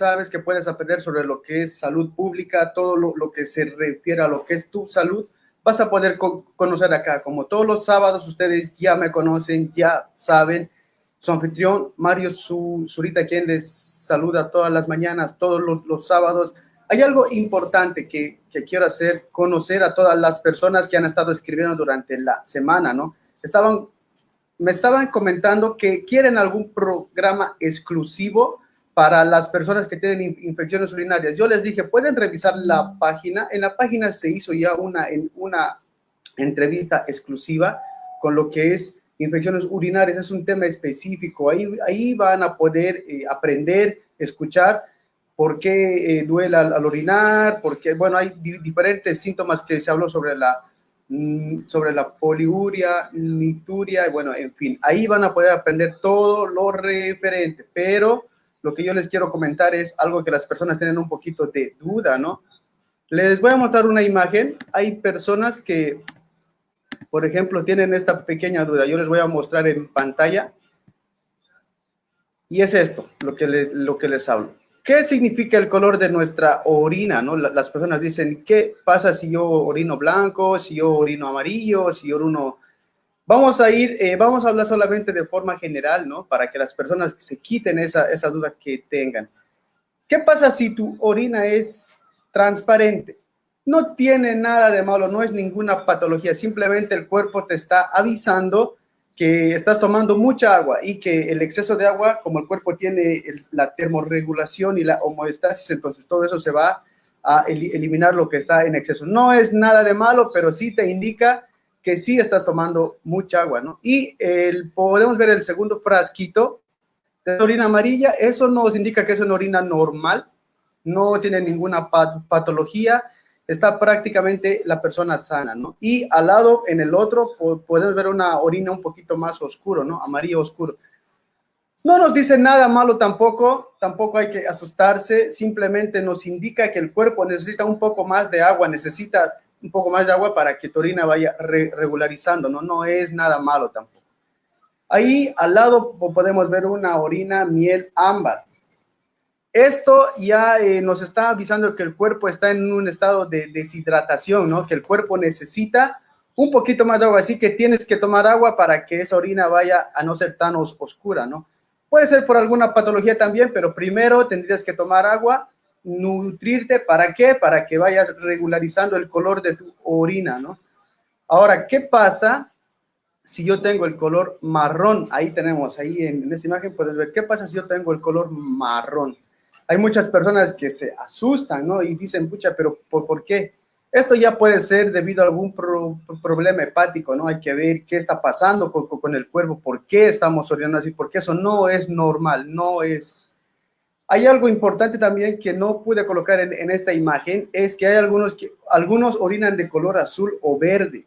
sabes que puedes aprender sobre lo que es salud pública, todo lo que se refiere a lo que es tu salud, vas a poder conocer acá. Como todos los sábados, ustedes ya me conocen, ya saben, su anfitrión, Mario Zurita, quien les saluda todas las mañanas, todos los sábados. Hay algo importante que quiero hacer, conocer a todas las personas que han estado escribiendo durante la semana, ¿no? Me estaban comentando que quieren algún programa exclusivo para las personas que tienen infecciones urinarias. Yo les dije, pueden revisar la página. En la página se hizo ya una entrevista exclusiva con lo que es infecciones urinarias. Es un tema específico. Ahí van a poder aprender, escuchar por qué duele al orinar, porque, bueno, hay diferentes síntomas que se habló sobre la poliuria, micturia, y bueno, en fin, ahí van a poder aprender todo lo referente, pero lo que yo les quiero comentar es algo que las personas tienen un poquito de duda, ¿no? Les voy a mostrar una imagen. Hay personas que, por ejemplo, tienen esta pequeña duda. Yo les voy a mostrar en pantalla. Y es esto, lo que les hablo. ¿Qué significa el color de nuestra orina, no? Las personas dicen, ¿qué pasa si yo orino blanco, si yo orino amarillo, si yo orino... Vamos a hablar solamente de forma general, ¿no? Para que las personas se quiten esa duda que tengan. ¿Qué pasa si tu orina es transparente? No tiene nada de malo, no es ninguna patología, simplemente el cuerpo te está avisando que estás tomando mucha agua y que el exceso de agua, como el cuerpo tiene la termorregulación y la homeostasis, entonces todo eso se va a eliminar lo que está en exceso. No es nada de malo, pero sí te indica que sí estás tomando mucha agua, ¿no? Y podemos ver el segundo frasquito de orina amarilla. Eso nos indica que es una orina normal, no tiene ninguna patología, está prácticamente la persona sana, ¿no? Y al lado, en el otro, podemos ver una orina un poquito más oscuro, ¿no? Amarillo oscuro. No nos dice nada malo tampoco hay que asustarse, simplemente nos indica que el cuerpo necesita un poco más de agua, para que tu orina vaya regularizando, ¿no? No es nada malo tampoco. Ahí al lado podemos ver una orina miel ámbar. Esto ya nos está avisando que el cuerpo está en un estado de deshidratación, ¿no? Que el cuerpo necesita un poquito más de agua, así que tienes que tomar agua para que esa orina vaya a no ser tan oscura, ¿no? Puede ser por alguna patología también, pero primero tendrías que tomar agua, nutrirte. ¿Para qué? Para que vaya regularizando el color de tu orina, ¿no? Ahora, ¿qué pasa si yo tengo el color marrón? Ahí tenemos, ahí en esta imagen puedes ver, ¿qué pasa si yo tengo el color marrón? Hay muchas personas que se asustan, ¿no? Y dicen, pucha, pero ¿por qué? Esto ya puede ser debido a algún problema hepático, ¿no? Hay que ver qué está pasando con el cuerpo, por qué estamos orinando así, porque eso no es normal, no es... Hay algo importante también que no pude colocar en esta imagen, es que hay algunos orinan de color azul o verde.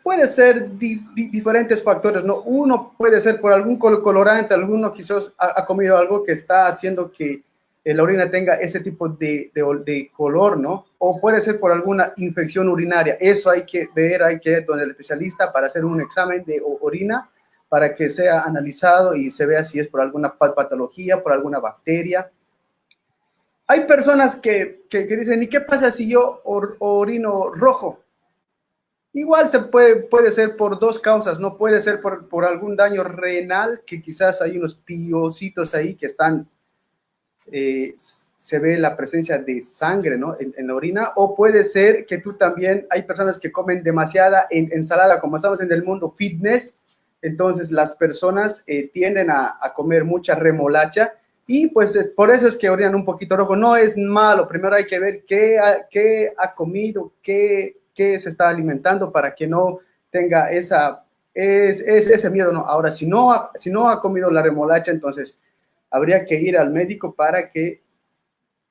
Puede ser diferentes factores, ¿no? Uno puede ser por algún colorante, alguno quizás ha comido algo que está haciendo que la orina tenga ese tipo de color, ¿no? O puede ser por alguna infección urinaria. Eso hay que ver, hay que ir donde el especialista para hacer un examen de orina para que sea analizado y se vea si es por alguna patología, por alguna bacteria. Hay personas que dicen, ¿y qué pasa si yo orino rojo? Igual puede ser por dos causas, no puede ser por algún daño renal, que quizás hay unos piocitos ahí que están, se ve la presencia de sangre, ¿no? En la orina, o puede ser que tú también, hay personas que comen demasiada ensalada, como estamos en el mundo fitness, entonces las personas tienden a comer mucha remolacha y pues por eso es que orinan un poquito rojo. No es malo, primero hay que ver qué ha comido, qué se está alimentando para que no tenga ese miedo, ¿no? Ahora, si no ha comido la remolacha, entonces habría que ir al médico para que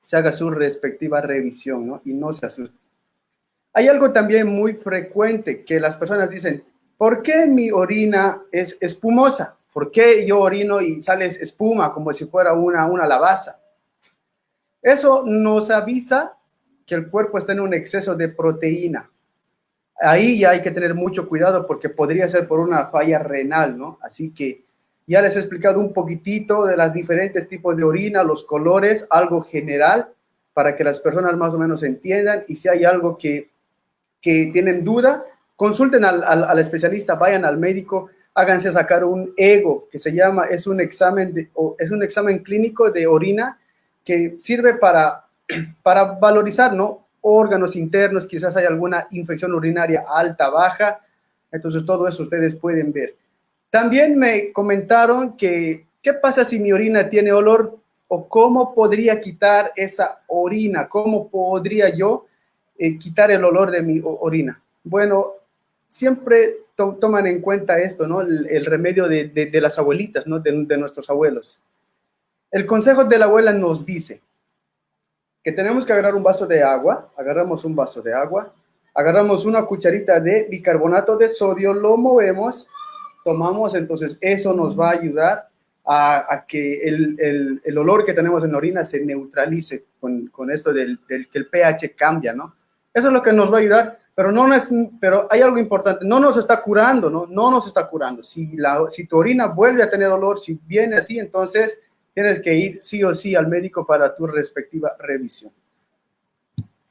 se haga su respectiva revisión, ¿no? Y no se asuste. Hay algo también muy frecuente que las personas dicen, ¿por qué mi orina es espumosa? ¿Por qué yo orino y sale espuma como si fuera una lavaza? Eso nos avisa que el cuerpo está en un exceso de proteína. Ahí ya hay que tener mucho cuidado porque podría ser por una falla renal, ¿no? Así que Ya les he explicado un poquitito de los diferentes tipos de orina, los colores, algo general, para que las personas más o menos entiendan. Y si hay algo que tienen duda, consulten al especialista, vayan al médico, háganse sacar un ego, que se llama, es un examen clínico de orina que sirve para valorizar, ¿no? Órganos internos, quizás hay alguna infección urinaria alta, baja, entonces todo eso ustedes pueden ver. También me comentaron que, ¿qué pasa si mi orina tiene olor? ¿O cómo podría quitar esa orina? ¿Cómo podría yo quitar el olor de mi orina? Bueno, siempre toman en cuenta esto, ¿no? El remedio de las abuelitas, ¿no? De nuestros abuelos. El consejo de la abuela nos dice que tenemos que agarrar un vaso de agua, agarramos un vaso de agua, agarramos una cucharita de bicarbonato de sodio, lo movemos, tomamos, entonces eso nos va a ayudar a que el olor que tenemos en la orina se neutralice con esto del que el pH cambia, ¿no? Eso es lo que nos va a ayudar, pero hay algo importante, no nos está curando, ¿no? No nos está curando. Si tu orina vuelve a tener olor, si viene así, entonces tienes que ir sí o sí al médico para tu respectiva revisión.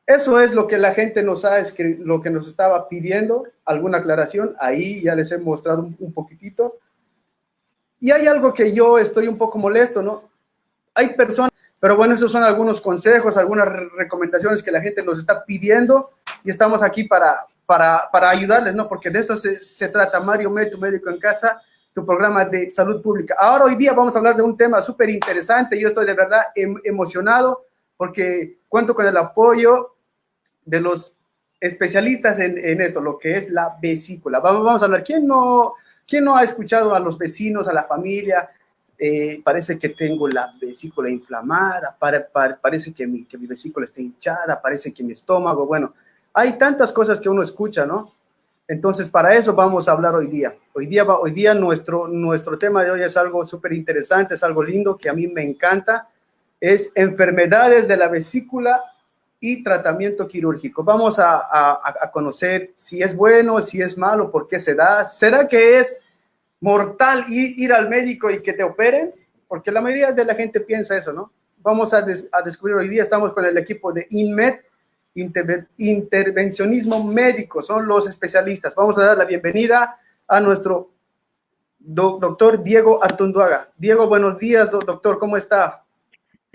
Eso es lo que la gente nos ha escrito, lo que nos estaba pidiendo, alguna aclaración, ahí ya les he mostrado un poquitito. Y hay algo que yo estoy un poco molesto, ¿no? Hay personas, pero bueno, esos son algunos consejos, algunas recomendaciones que la gente nos está pidiendo y estamos aquí para ayudarles, ¿no? Porque de esto se trata Mario Med, tu médico en casa, tu programa de salud pública. Ahora, hoy día vamos a hablar de un tema súper interesante. Yo estoy de verdad emocionado porque cuento con el apoyo de los especialistas en esto, lo que es la vesícula. Vamos a hablar. ¿Quién no ha escuchado a los vecinos, a la familia? Parece que tengo la vesícula inflamada, parece que mi vesícula está hinchada, parece que mi estómago, bueno, hay tantas cosas que uno escucha, ¿no? Entonces, para eso vamos a hablar hoy día. Hoy día nuestro tema de hoy es algo súper interesante, es algo lindo que a mí me encanta, es enfermedades de la vesícula y tratamiento quirúrgico. Vamos a conocer si es bueno, si es malo, por qué se da. ¿Será que es mortal ir al médico y que te operen? Porque la mayoría de la gente piensa eso, ¿no? Vamos a descubrir hoy día, estamos con el equipo de INMED, intervencionismo médico, son los especialistas. Vamos a dar la bienvenida a nuestro doctor Diego Artunduaga. Diego, buenos días, doctor, ¿cómo está?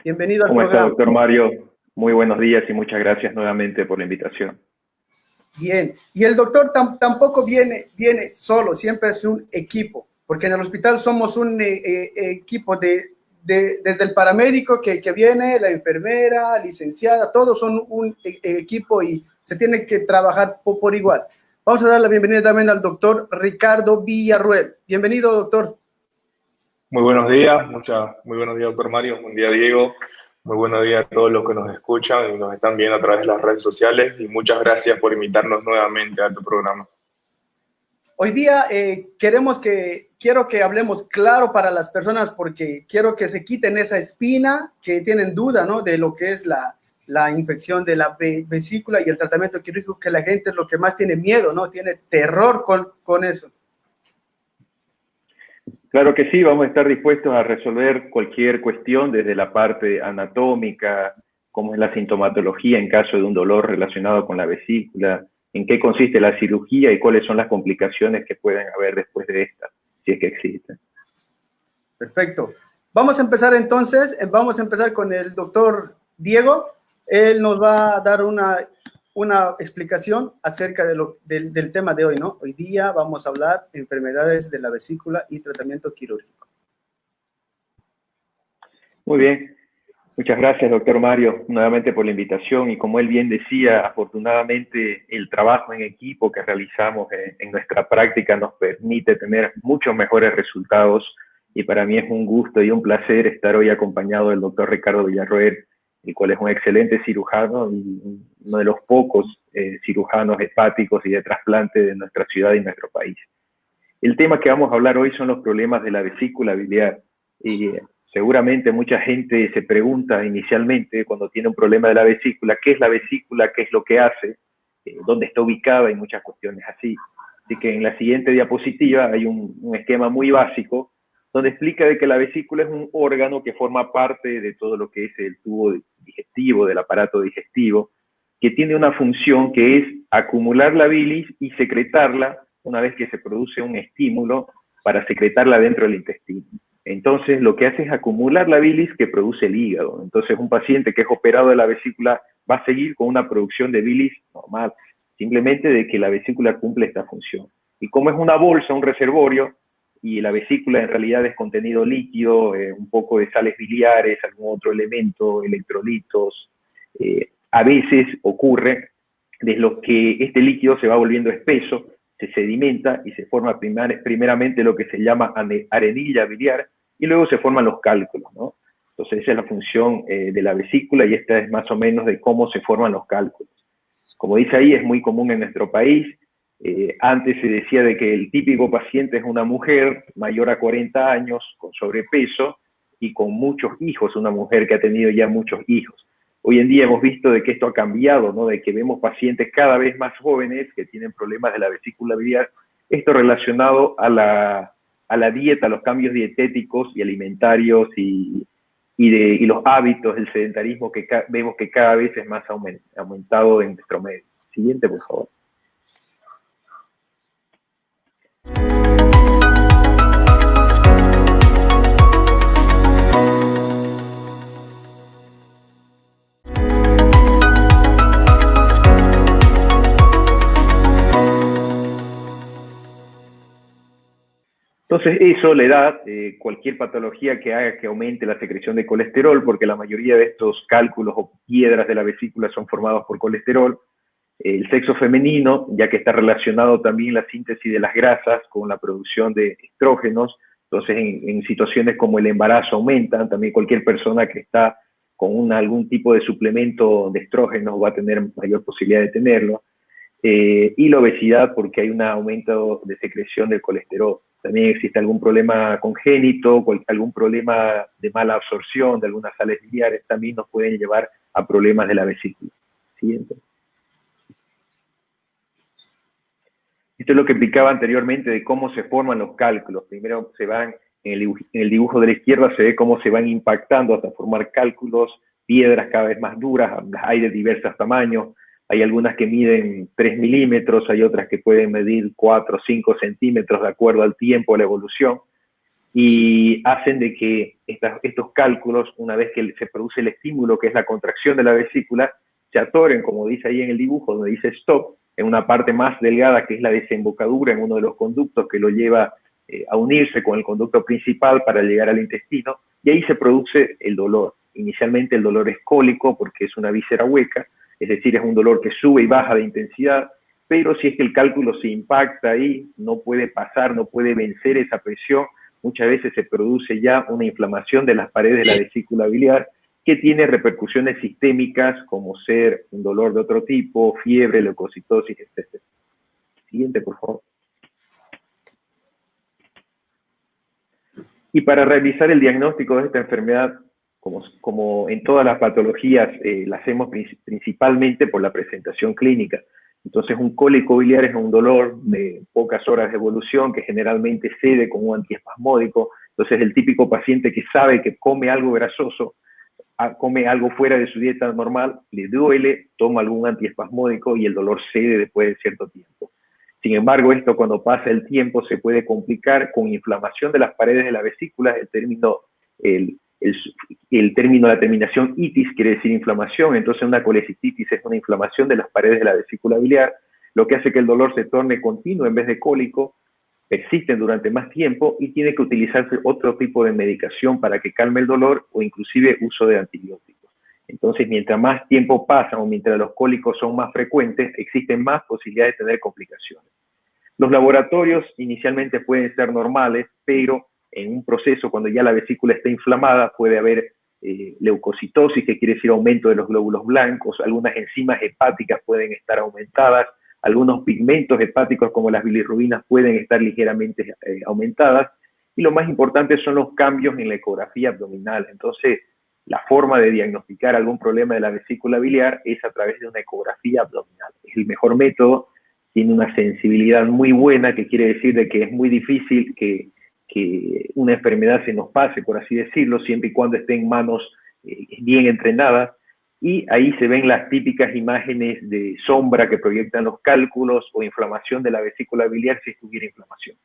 Bienvenido al programa. ¿Cómo está, doctor Mario? Muy buenos días y muchas gracias nuevamente por la invitación. Bien, y el doctor tampoco viene solo, siempre es un equipo, porque en el hospital somos un equipo desde el paramédico que viene, la enfermera, licenciada, todos son un equipo y se tiene que trabajar por igual. Vamos a dar la bienvenida también al doctor Ricardo Villarruel. Bienvenido, doctor. Muy buenos días, muy buenos días, doctor Mario. Buen día, Diego. Muy buenos días a todos los que nos escuchan y nos están viendo a través de las redes sociales. Y muchas gracias por invitarnos nuevamente a tu programa. Hoy día quiero que hablemos claro para las personas porque quiero que se quiten esa espina que tienen duda, ¿no? De lo que es la infección de la vesícula y el tratamiento quirúrgico, que la gente es lo que más tiene miedo, ¿no? Tiene terror con eso. Claro que sí, vamos a estar dispuestos a resolver cualquier cuestión desde la parte anatómica, cómo es la sintomatología en caso de un dolor relacionado con la vesícula, en qué consiste la cirugía y cuáles son las complicaciones que pueden haber después de esta, si es que existen. Perfecto. Vamos a empezar entonces, con el doctor Diego. Él nos va a dar una explicación acerca del tema de hoy, ¿no? Hoy día vamos a hablar de enfermedades de la vesícula y tratamiento quirúrgico. Muy bien. Muchas gracias, doctor Mario, nuevamente por la invitación. Y como él bien decía, afortunadamente el trabajo en equipo que realizamos en nuestra práctica nos permite tener muchos mejores resultados. Y para mí es un gusto y un placer estar hoy acompañado del doctor Ricardo Villarroel, el cual es un excelente cirujano y uno de los pocos cirujanos hepáticos y de trasplante de nuestra ciudad y nuestro país. El tema que vamos a hablar hoy son los problemas de la vesícula biliar. Y seguramente mucha gente se pregunta inicialmente cuando tiene un problema de la vesícula, ¿qué es la vesícula? ¿Qué es lo que hace? ¿Dónde está ubicada? Y muchas cuestiones así. Así que en la siguiente diapositiva hay un esquema muy básico donde explica de que la vesícula es un órgano que forma parte de todo lo que es el tubo digestivo, del aparato digestivo, que tiene una función que es acumular la bilis y secretarla una vez que se produce un estímulo para secretarla dentro del intestino. Entonces, lo que hace es acumular la bilis que produce el hígado. Entonces, un paciente que es operado de la vesícula va a seguir con una producción de bilis normal, simplemente de que la vesícula cumple esta función. Y como es una bolsa, un reservorio, y la vesícula en realidad es contenido líquido, un poco de sales biliares, algún otro elemento, electrolitos, a veces ocurre de lo que este líquido se va volviendo espeso, se sedimenta y se forma primeramente lo que se llama arenilla biliar y luego se forman los cálculos, ¿no? Entonces esa es la función de la vesícula y esta es más o menos de cómo se forman los cálculos. Como dice ahí, es muy común en nuestro país. Antes se decía de que el típico paciente es una mujer mayor a 40 años con sobrepeso y con muchos hijos, una mujer que ha tenido ya muchos hijos. Hoy en día hemos visto de que esto ha cambiado, ¿no? De que vemos pacientes cada vez más jóvenes que tienen problemas de la vesícula biliar, esto relacionado a la dieta, a los cambios dietéticos y alimentarios y los hábitos, el sedentarismo que vemos que cada vez es más aumentado en nuestro medio. Siguiente, por favor. Entonces eso le da cualquier patología que haga que aumente la secreción de colesterol, porque la mayoría de estos cálculos o piedras de la vesícula son formados por colesterol. El sexo femenino, ya que está relacionado también la síntesis de las grasas con la producción de estrógenos, entonces en situaciones como el embarazo aumentan, también cualquier persona que está con algún tipo de suplemento de estrógenos va a tener mayor posibilidad de tenerlo. Y la obesidad, porque hay un aumento de secreción del colesterol. También existe algún problema congénito, algún problema de mala absorción de algunas sales biliares, también nos pueden llevar a problemas de la vesícula. Siguiente. Esto es lo que explicaba anteriormente de cómo se forman los cálculos. Primero se van, en el dibujo de la izquierda se ve cómo se van impactando hasta formar cálculos, piedras cada vez más duras, hay de diversos tamaños. Hay algunas que miden 3 milímetros, hay otras que pueden medir 4 o 5 centímetros de acuerdo al tiempo, a la evolución, y hacen de que estos cálculos, una vez que se produce el estímulo, que es la contracción de la vesícula, se atoren, como dice ahí en el dibujo, donde dice stop, en una parte más delgada que es la desembocadura, en uno de los conductos que lo lleva a unirse con el conducto principal para llegar al intestino, y ahí se produce el dolor. Inicialmente el dolor es cólico porque es una víscera hueca, es decir, es un dolor que sube y baja de intensidad, pero si es que el cálculo se impacta ahí, no puede pasar, no puede vencer esa presión, muchas veces se produce ya una inflamación de las paredes de la vesícula biliar que tiene repercusiones sistémicas como ser un dolor de otro tipo, fiebre, leucocitosis, etc. Siguiente, por favor. Y para realizar el diagnóstico de esta enfermedad, como en todas las patologías, la hacemos principalmente por la presentación clínica. Entonces, un cólico biliar es un dolor de pocas horas de evolución que generalmente cede con un antiespasmódico. Entonces, el típico paciente que sabe que come algo grasoso, come algo fuera de su dieta normal, le duele, toma algún antiespasmódico y el dolor cede después de cierto tiempo. Sin embargo, esto cuando pasa el tiempo se puede complicar con inflamación de las paredes de la vesícula. La terminación itis quiere decir inflamación, entonces una colecititis es una inflamación de las paredes de la vesícula biliar, lo que hace que el dolor se torne continuo en vez de cólico, persisten durante más tiempo y tiene que utilizarse otro tipo de medicación para que calme el dolor o inclusive uso de antibióticos. Entonces, mientras más tiempo pasa o mientras los cólicos son más frecuentes, existen más posibilidades de tener complicaciones. Los laboratorios inicialmente pueden ser normales, pero en un proceso, cuando ya la vesícula está inflamada, puede haber leucocitosis, que quiere decir aumento de los glóbulos blancos, algunas enzimas hepáticas pueden estar aumentadas, algunos pigmentos hepáticos como las bilirrubinas pueden estar ligeramente aumentadas, y lo más importante son los cambios en la ecografía abdominal. Entonces, la forma de diagnosticar algún problema de la vesícula biliar es a través de una ecografía abdominal. Es el mejor método, tiene una sensibilidad muy buena, que quiere decir de que es muy difícil que que una enfermedad se nos pase, por así decirlo, siempre y cuando esté en manos bien entrenadas. Y ahí se ven las típicas imágenes de sombra que proyectan los cálculos o inflamación de la vesícula biliar si estuviera inflamación.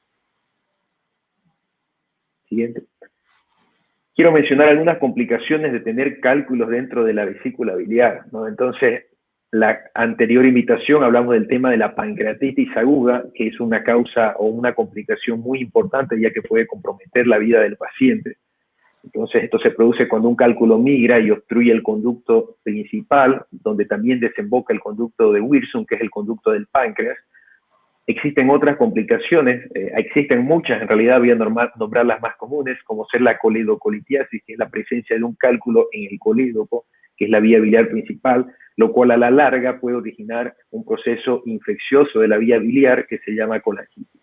Siguiente. Quiero mencionar algunas complicaciones de tener cálculos dentro de la vesícula biliar, ¿no? Entonces, la anterior invitación hablamos del tema de la pancreatitis aguda, que es una causa o una complicación muy importante ya que puede comprometer la vida del paciente. Entonces, esto se produce cuando un cálculo migra y obstruye el conducto principal, donde también desemboca el conducto de Wirsung, que es el conducto del páncreas. Existen otras complicaciones, existen muchas, en realidad voy a nombrar las más comunes, como ser la coledocolitiasis, que es la presencia de un cálculo en el colédoco, que es la vía biliar principal, lo cual a la larga puede originar un proceso infeccioso de la vía biliar que se llama colangitis.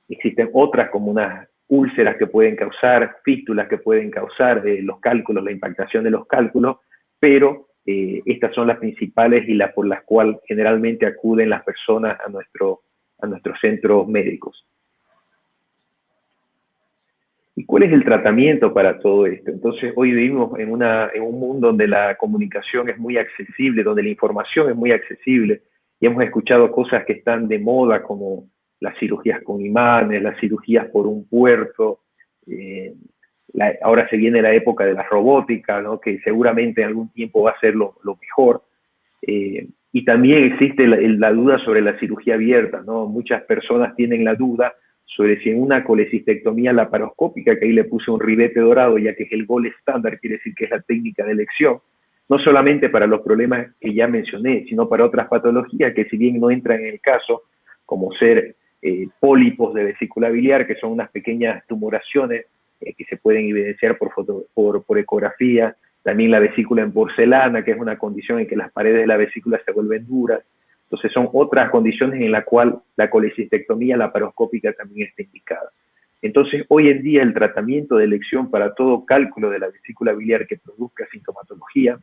Existen otras como unas úlceras que pueden causar, fístulas que pueden causar los cálculos, la impactación de los cálculos, pero estas son las principales y las por las cuales generalmente acuden las personas a nuestros centros médicos. ¿Y cuál es el tratamiento para todo esto? Entonces, hoy vivimos en un mundo donde la comunicación es muy accesible, donde la información es muy accesible, y hemos escuchado cosas que están de moda, como las cirugías con imanes, las cirugías por un puerto, ahora se viene la época de la robótica, ¿no? Que seguramente en algún tiempo va a ser lo mejor. Y también existe la duda sobre la cirugía abierta, ¿no? Muchas personas tienen la duda sobre si en una colecistectomía laparoscópica, que ahí le puse un ribete dorado, ya que es el gold estándar, quiere decir que es la técnica de elección, no solamente para los problemas que ya mencioné, sino para otras patologías que si bien no entran en el caso, como ser pólipos de vesícula biliar, que son unas pequeñas tumoraciones que se pueden evidenciar por ecografía, también la vesícula en porcelana, que es una condición en que las paredes de la vesícula se vuelven duras. Entonces son otras condiciones en las cuales la colecistectomía laparoscópica también está indicada. Entonces hoy en día el tratamiento de elección para todo cálculo de la vesícula biliar que produzca sintomatología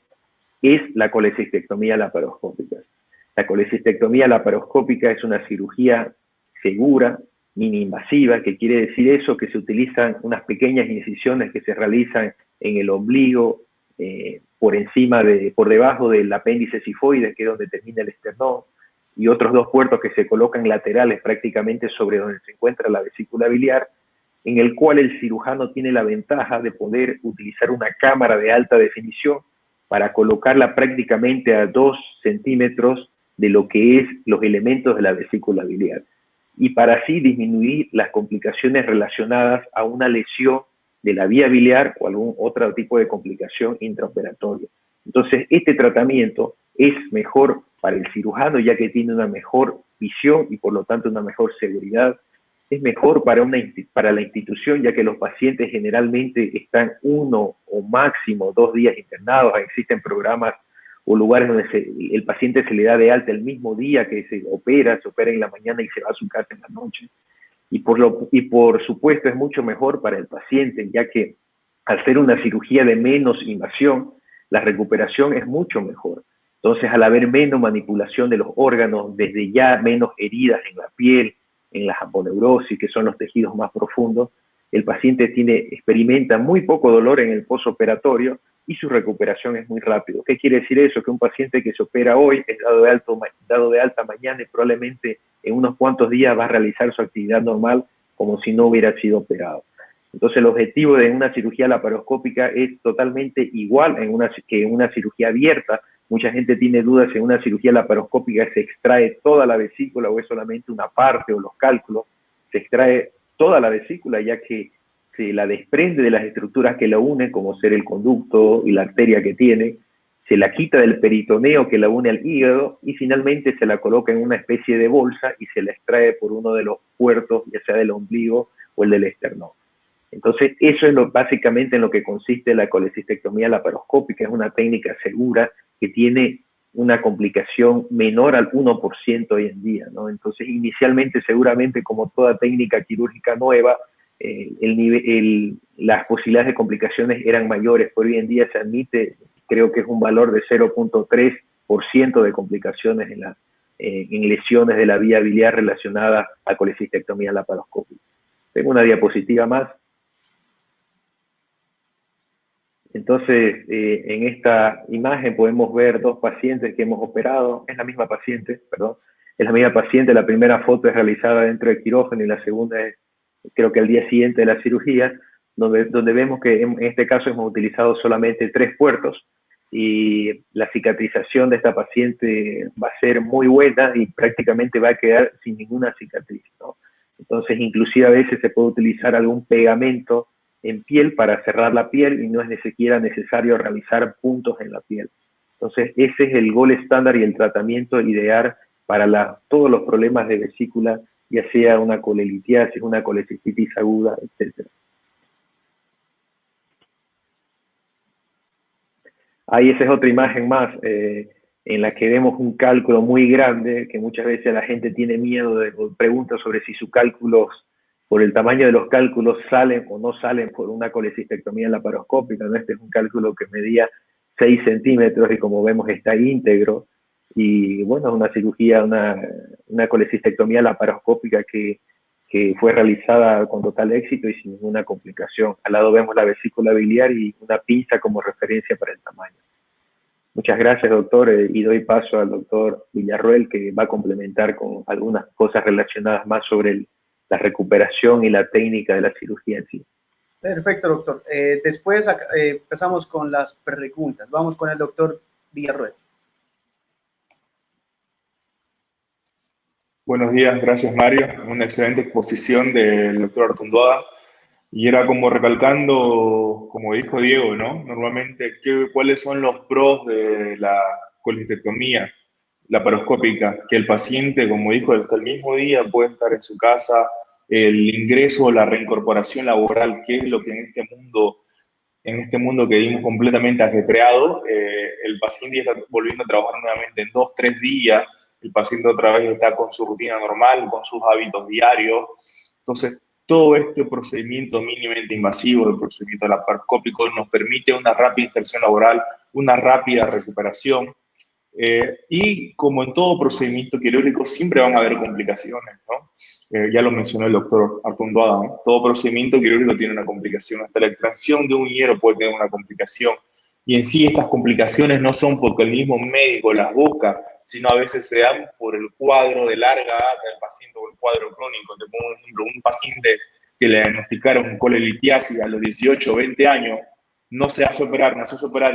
es la colecistectomía laparoscópica. La colecistectomía laparoscópica es una cirugía segura, mini-invasiva, que quiere decir eso, que se utilizan unas pequeñas incisiones que se realizan en el ombligo, por debajo del apéndice sifoides, que es donde termina el esternón, y otros dos puertos que se colocan laterales prácticamente sobre donde se encuentra la vesícula biliar, en el cual el cirujano tiene la ventaja de poder utilizar una cámara de alta definición para colocarla prácticamente a 2 centímetros de lo que es los elementos de la vesícula biliar, y para así disminuir las complicaciones relacionadas a una lesión de la vía biliar o algún otro tipo de complicación intraoperatoria. Entonces, este tratamiento es mejor para el cirujano, ya que tiene una mejor visión y por lo tanto una mejor seguridad. Es mejor para la institución, ya que los pacientes generalmente están 1 o máximo 2 días internados. Existen programas o lugares donde el paciente se le da de alta el mismo día que se opera en la mañana y se va a su casa en la noche. Y por supuesto es mucho mejor para el paciente, ya que al ser una cirugía de menos invasión, la recuperación es mucho mejor. Entonces, al haber menos manipulación de los órganos, desde ya menos heridas en la piel, en la aponeurosis, que son los tejidos más profundos, el paciente experimenta muy poco dolor en el postoperatorio y su recuperación es muy rápido. ¿Qué quiere decir eso? Que un paciente que se opera hoy es dado de alta mañana y probablemente en unos cuantos días va a realizar su actividad normal como si no hubiera sido operado. Entonces el objetivo de una cirugía laparoscópica es totalmente igual que en una cirugía abierta. Mucha gente tiene dudas si en una cirugía laparoscópica se extrae toda la vesícula o es solamente una parte o los cálculos. Se extrae toda la vesícula, ya que se la desprende de las estructuras que la unen, como ser el conducto y la arteria que tiene, se la quita del peritoneo que la une al hígado y finalmente se la coloca en una especie de bolsa y se la extrae por uno de los puertos, ya sea del ombligo o el del esternón. Entonces, eso es básicamente en lo que consiste la colecistectomía laparoscópica. Es una técnica segura que tiene una complicación menor al 1% hoy en día, ¿no? Entonces, inicialmente, seguramente, como toda técnica quirúrgica nueva, las posibilidades de complicaciones eran mayores. Por hoy en día se admite, creo que es un valor de 0.3% de complicaciones en lesiones de la vía biliar relacionadas a colecistectomía laparoscópica. Tengo una diapositiva más. Entonces, en esta imagen podemos ver dos pacientes que hemos operado. Es la misma paciente, perdón. Es la misma paciente. La primera foto es realizada dentro del quirófano y la segunda es, creo que al día siguiente de la cirugía, donde vemos que en este caso hemos utilizado solamente 3 puertos y la cicatrización de esta paciente va a ser muy buena y prácticamente va a quedar sin ninguna cicatriz, ¿no? Entonces, inclusive a veces se puede utilizar algún pegamento en piel para cerrar la piel y no es ni siquiera necesario realizar puntos en la piel. Entonces, ese es el gold estándar y el tratamiento ideal para todos los problemas de vesícula, ya sea una colelitiasis, una colecistitis aguda, etc. Ahí esa es otra imagen más, en la que vemos un cálculo muy grande, que muchas veces la gente tiene miedo o pregunta sobre si sus cálculos, por el tamaño de los cálculos, salen o no salen por una colecistectomía laparoscópica, ¿no? Este es un cálculo que medía 6 centímetros y como vemos está íntegro. Y bueno, es una cirugía, una colecistectomía laparoscópica que fue realizada con total éxito y sin ninguna complicación. Al lado vemos la vesícula biliar y una pinza como referencia para el tamaño. Muchas gracias, doctor, y doy paso al doctor Villarroel, que va a complementar con algunas cosas relacionadas más sobre la recuperación y la técnica de la cirugía en sí. Perfecto, doctor. Después empezamos con las preguntas. Vamos con el doctor Villarroel. Buenos días, gracias Mario. Una excelente exposición del doctor Artunduaga. Y era como recalcando, como dijo Diego, ¿no? Normalmente, ¿cuáles son los pros de la colecistectomía laparoscópica? Que el paciente, como dijo, hasta el mismo día puede estar en su casa, el ingreso o la reincorporación laboral, que es lo que en este mundo que vimos completamente ajetreado, el paciente está volviendo a trabajar nuevamente en 2, 3 días, el paciente otra vez está con su rutina normal, con sus hábitos diarios. Entonces, todo este procedimiento mínimamente invasivo, el procedimiento laparoscópico, nos permite una rápida inserción laboral, una rápida recuperación. Y como en todo procedimiento quirúrgico, siempre van a haber complicaciones, ¿no? Ya lo mencionó el doctor Artunduaga, ¿no? Todo procedimiento quirúrgico tiene una complicación. Hasta la extracción de un hierro puede tener una complicación. Y en sí estas complicaciones no son porque el mismo médico las busca, sino a veces se dan por el cuadro de larga data del paciente o el cuadro crónico. Te pongo un ejemplo, un paciente que le diagnosticaron colelitiasis a los 18 o 20 años, no se hace operar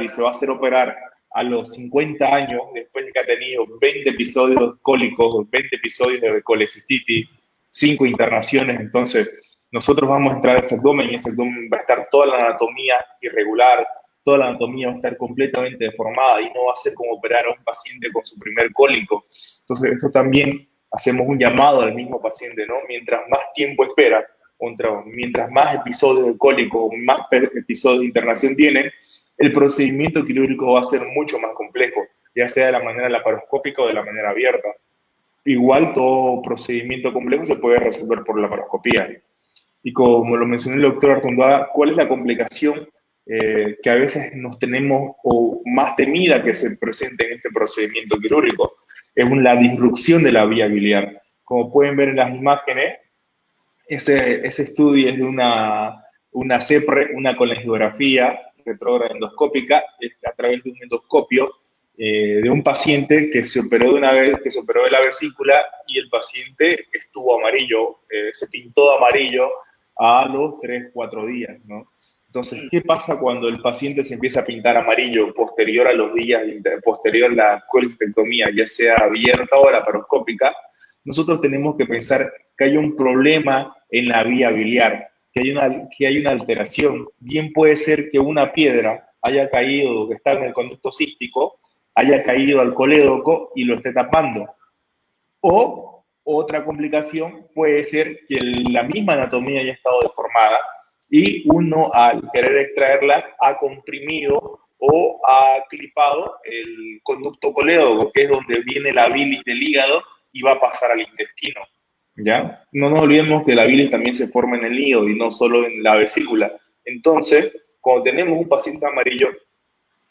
y se va a hacer operar a los 50 años, después de que ha tenido 20 episodios cólicos, 20 episodios de colecistitis, 5 internaciones. Entonces, nosotros vamos a entrar a ese abdomen y ese abdomen va a estar toda la anatomía irregular, toda la anatomía va a estar completamente deformada y no va a ser como operar a un paciente con su primer cólico. Entonces, esto también hacemos un llamado al mismo paciente, ¿no? Mientras más tiempo espera, mientras más episodios de cólico, más episodios de internación tiene, el procedimiento quirúrgico va a ser mucho más complejo, ya sea de la manera laparoscópica o de la manera abierta. Igual todo procedimiento complejo se puede resolver por laparoscopía. Y como lo mencionó el doctor Artunduaga, ¿cuál es la complicación que a veces nos tenemos o más temida que se presente en este procedimiento quirúrgico? Es la disrupción de la vía biliar. Como pueden ver en las imágenes, ese estudio es de una CEPRE, una colegiografía retrógrada endoscópica, a través de un endoscopio de un paciente que se operó de la vesícula y el paciente estuvo amarillo, se pintó de amarillo a los 3, 4 días, ¿no? Entonces, ¿qué pasa cuando el paciente se empieza a pintar amarillo posterior a los días, posterior a la colecistectomía, ya sea abierta o laparoscópica? Nosotros tenemos que pensar que hay un problema en la vía biliar, que hay una alteración. Bien puede ser que una piedra haya caído, que está en el conducto cístico, haya caído al colédoco y lo esté tapando. O otra complicación puede ser que la misma anatomía haya estado deformada y uno, al querer extraerla, ha comprimido o ha clipado el conducto colédoco, que es donde viene la bilis del hígado y va a pasar al intestino. ¿Ya? No nos olvidemos que la bilis también se forma en el hígado y no solo en la vesícula. Entonces, cuando tenemos un paciente amarillo,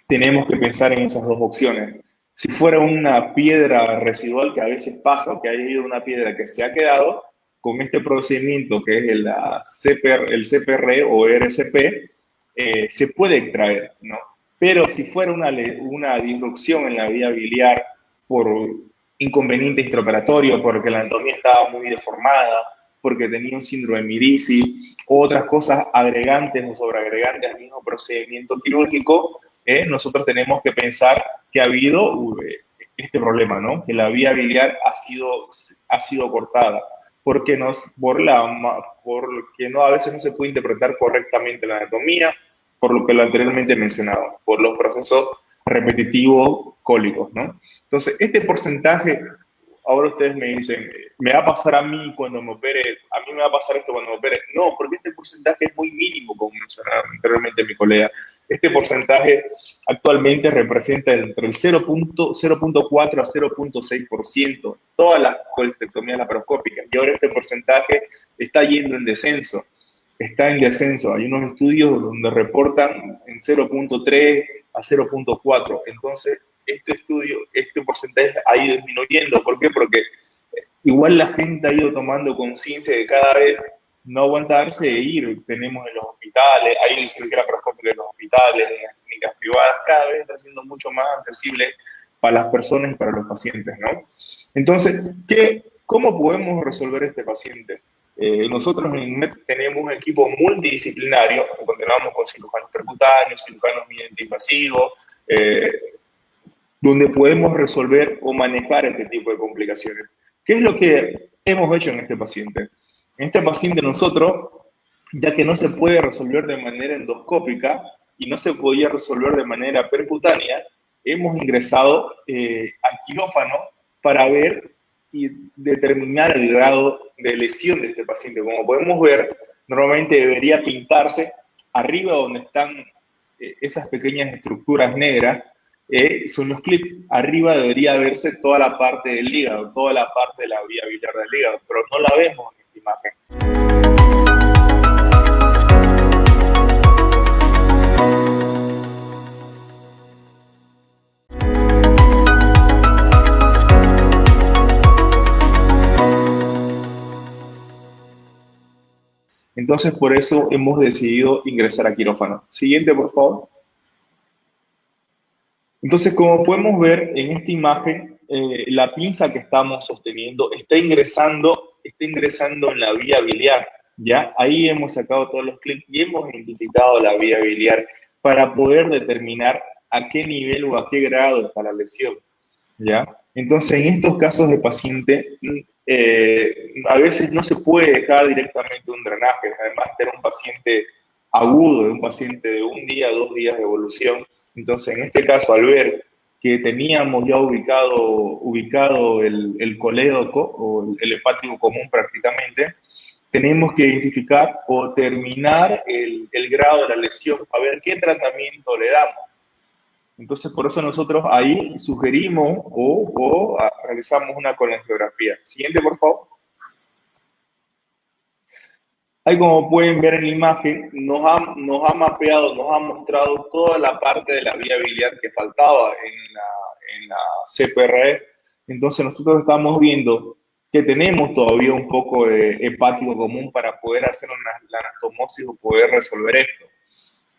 tenemos que pensar en esas dos opciones. Si fuera una piedra residual, que a veces pasa, que haya ido una piedra que se ha quedado, con este procedimiento que es el CPR o RCP, se puede extraer, ¿no? Pero si fuera una disrupción en la vía biliar por inconveniente intraoperatorio, porque la anatomía estaba muy deformada, porque tenía un síndrome de Mirici, o otras cosas agregantes o sobreagregantes al mismo procedimiento quirúrgico, nosotros tenemos que pensar que ha habido este problema, ¿no? Que la vía biliar ha sido cortada, porque no, a veces no se puede interpretar correctamente la anatomía, por lo que lo anteriormente mencionado, por los procesos repetitivos cólicos, ¿no? Entonces, este porcentaje, ahora ustedes me dicen, ¿me va a pasar a mí cuando me opere? ¿A mí me va a pasar esto cuando me opere? No, porque este porcentaje es muy mínimo, como mencionaba anteriormente mi colega. Este porcentaje actualmente representa entre el 0.4 a 0.6%, todas las colestectomías laparoscópicas, y ahora este porcentaje está yendo en descenso. Está en descenso. Hay unos estudios donde reportan en 0.3 a 0.4. Entonces, este porcentaje ha ido disminuyendo. ¿Por qué? Porque igual la gente ha ido tomando conciencia de cada vez no aguantarse e ir. Tenemos en los hospitales, hay el cirugía laparoscópica en los hospitales, en las clínicas privadas, cada vez está siendo mucho más accesible para las personas y para los pacientes, ¿no? Entonces, ¿cómo podemos resolver este paciente? Nosotros en MED tenemos un equipo multidisciplinario, contamos con cirujanos percutáneos, cirujanos invasivos, donde podemos resolver o manejar este tipo de complicaciones. ¿Qué es lo que hemos hecho en este paciente? En este paciente nosotros, ya que no se puede resolver de manera endoscópica y no se podía resolver de manera percutánea, hemos ingresado al quirófano para ver y determinar el grado de lesión de este paciente. Como podemos ver, normalmente debería pintarse arriba donde están esas pequeñas estructuras negras, son los clips. Arriba debería verse toda la parte del hígado, toda la parte de la vía biliar del hígado, pero no la vemos en esta imagen. Entonces, por eso hemos decidido ingresar a quirófano. Siguiente, por favor. Entonces, como podemos ver en esta imagen, la pinza que estamos sosteniendo está ingresando en la vía biliar, ¿ya? Ahí hemos sacado todos los clics y hemos identificado la vía biliar para poder determinar a qué nivel o a qué grado está la lesión, ¿ya? Entonces, en estos casos de paciente, a veces no se puede dejar directamente un drenaje, además de un paciente agudo, de un paciente de 1 día, 2 días de evolución. Entonces, en este caso, al ver que teníamos ya ubicado el colédoco o el hepático común prácticamente, tenemos que identificar o terminar el grado de la lesión, a ver qué tratamiento le damos. Entonces, por eso nosotros ahí sugerimos o realizamos una colangiografía. Siguiente, por favor. Ahí, como pueden ver en la imagen, nos ha mapeado, nos ha mostrado toda la parte de la vía biliar que faltaba en la CPR. Entonces, nosotros estamos viendo que tenemos todavía un poco de hepático común para poder hacer la anastomosis o poder resolver esto.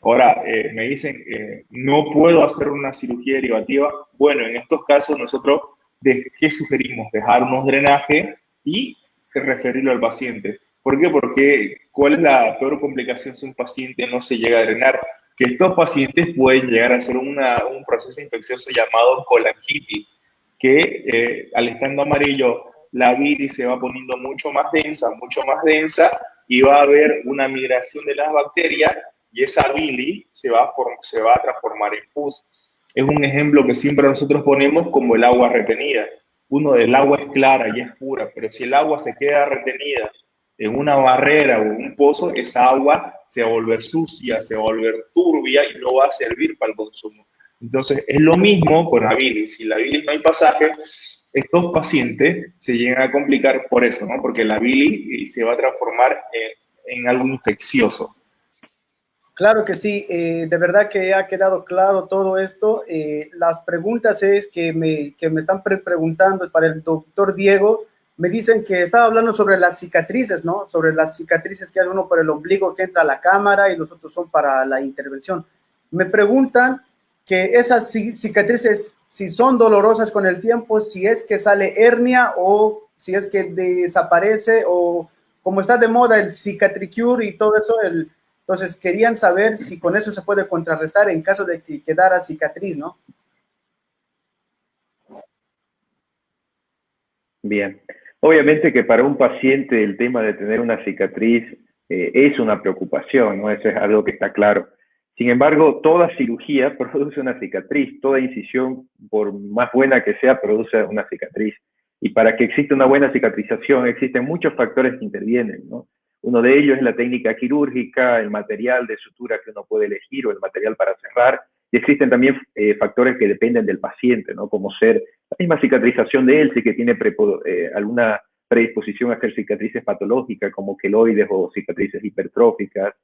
Ahora, me dicen, no puedo hacer una cirugía derivativa. Bueno, en estos casos nosotros, ¿qué sugerimos? Dejar unos drenajes y referirlo al paciente. ¿Por qué? Porque ¿cuál es la peor complicación si un paciente no se llega a drenar? Que estos pacientes pueden llegar a hacer un proceso infeccioso llamado colangitis, que al estando amarillo, la bilis se va poniendo mucho más densa, y va a haber una migración de las bacterias, y esa bilis se va a transformar en pus. Es un ejemplo que siempre nosotros ponemos como el agua retenida. El agua es clara y es pura, pero si el agua se queda retenida en una barrera o un pozo, esa agua se va a volver sucia, se va a volver turbia y no va a servir para el consumo. Entonces, es lo mismo con la bilis. Si la bilis no hay pasaje, estos pacientes se llegan a complicar por eso, ¿no? Porque la bilis se va a transformar en algo infeccioso. Claro que sí, de verdad que ha quedado claro todo esto. Las preguntas es que me están preguntando para el doctor Diego, me dicen que estaba hablando sobre las cicatrices, ¿no? Sobre las cicatrices que hay uno por el ombligo que entra a la cámara y los otros son para la intervención. Me preguntan que esas cicatrices, si son dolorosas con el tiempo, si es que sale hernia o si es que desaparece, o como está de moda el Cicatricure y todo eso, entonces querían saber si con eso se puede contrarrestar en caso de que quedara cicatriz, ¿no? Bien. Obviamente que para un paciente el tema de tener una cicatriz es una preocupación, ¿no? Eso es algo que está claro. Sin embargo, toda cirugía produce una cicatriz, toda incisión, por más buena que sea, produce una cicatriz. Y para que exista una buena cicatrización, existen muchos factores que intervienen, ¿no? Uno de ellos es la técnica quirúrgica, el material de sutura que uno puede elegir o el material para cerrar. Y existen también factores que dependen del paciente, ¿no? Como ser la misma cicatrización de él, si que tiene alguna predisposición a hacer cicatrices patológicas como queloides o cicatrices hipertróficas,